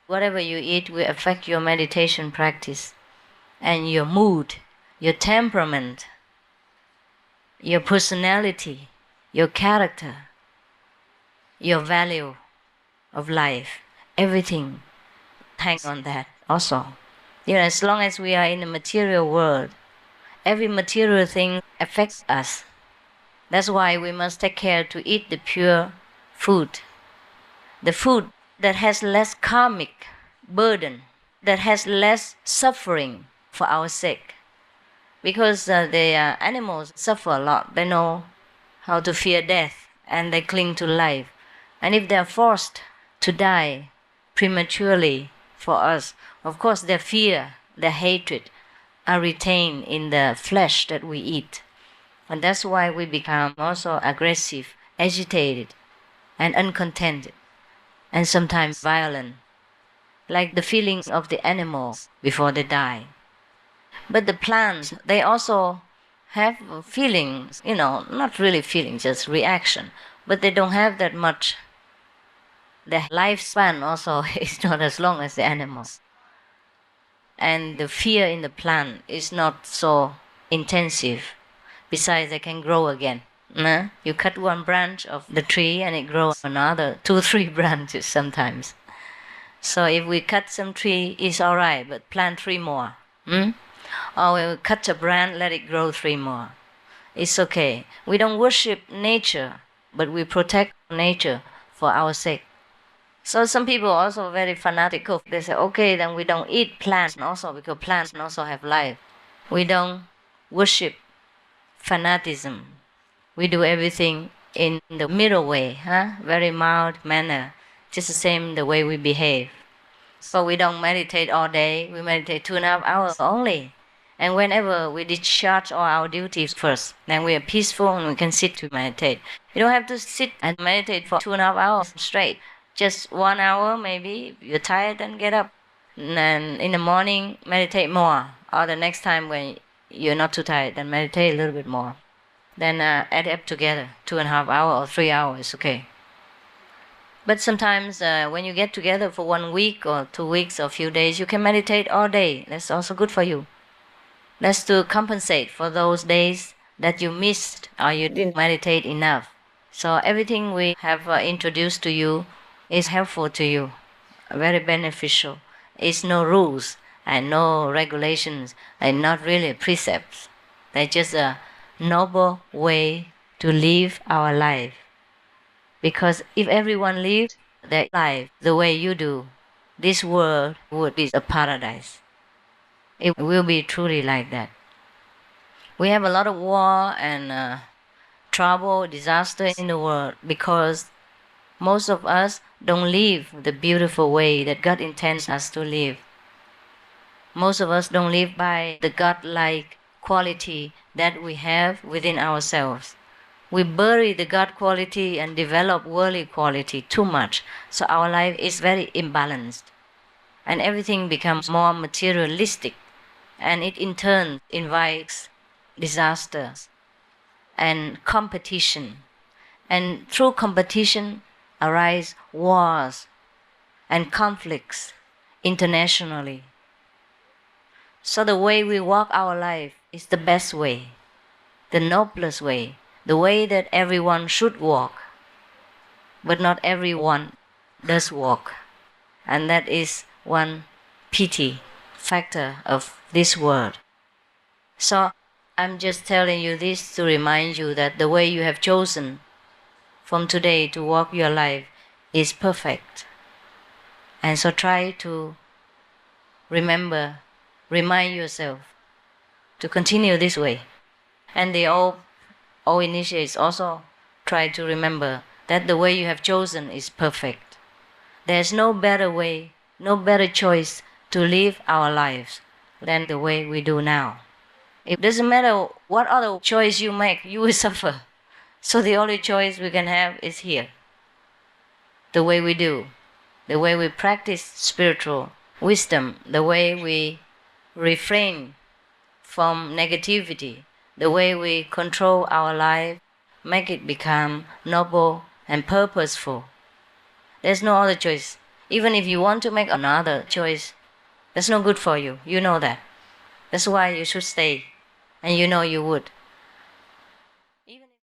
Whatever you eat will affect your meditation practice and your mood, your temperament, your personality, your character, your value of life. Everything hangs on that also. As long as we are in the material world, every material thing affects us. That's why we must take care to eat the pure food. The food that has less karmic burden, that has less suffering for our sake. Because the animals suffer a lot. They know how to fear death and they cling to life. And if they are forced to die prematurely for us, of course their fear, their hatred are retained in the flesh that we eat. And that's why we become also aggressive, agitated, and uncontented, and sometimes violent, like the feelings of the animals before they die. But the plants, they also have feelings, not really feelings, just reaction, but they don't have that much. The lifespan also is not as long as the animals. And the fear in the plant is not so intensive. Besides, they can grow again. You cut one branch of the tree and it grows another 2-3 branches sometimes. So if we cut some tree, it's alright, but plant 3 more. Or we cut a branch, let it grow 3 more. It's okay. We don't worship nature, but we protect nature for our sake. So some people are also very fanatical. They say, okay, then we don't eat plants also because plants also have life. We don't worship fanatism. We do everything in the middle way, very mild manner, just the same the way we behave. So we don't meditate all day, we meditate 2.5 hours only. And whenever we discharge all our duties first, then we are peaceful and we can sit to meditate. You don't have to sit and meditate for 2.5 hours straight. Just 1 hour maybe, if you're tired, then get up. And in the morning, meditate more. Or the next time when you're not too tired, then meditate a little bit more. Then add up together, 2.5 hours or 3 hours, okay. But sometimes when you get together for 1 week or 2 weeks or a few days, you can meditate all day. That's also good for you. That's to compensate for those days that you missed or you didn't meditate enough. So everything we have introduced to you is helpful to you, very beneficial. It's no rules and no regulations and not really precepts. They're just a noble way to live our life. Because if everyone lived their life the way you do, this world would be a paradise. It will be truly like that. We have a lot of war and trouble, disaster in the world because most of us don't live the beautiful way that God intends us to live. Most of us don't live by the God-like quality that we have within ourselves. We bury the God quality and develop worldly quality too much, so our life is very imbalanced. And everything becomes more materialistic, and it in turn invites disaster and competition. And through competition arise wars and conflicts internationally. So the way we walk our life is the best way, the noblest way, the way that everyone should walk. But not everyone does walk. And that is one pity factor of this world. So I'm just telling you this to remind you that the way you have chosen from today to walk your life is perfect. And so try to remind yourself to continue this way. And the all initiates also try to remember that the way you have chosen is perfect. There's no better way, no better choice to live our lives than the way we do now. It doesn't matter what other choice you make, you will suffer. So the only choice we can have is here. The way we do, the way we practice spiritual wisdom, the way we refrain from negativity, the way we control our life, make it become noble and purposeful. There's no other choice. Even if you want to make another choice, that's no good for you. You know that. That's why you should stay. And you know you would.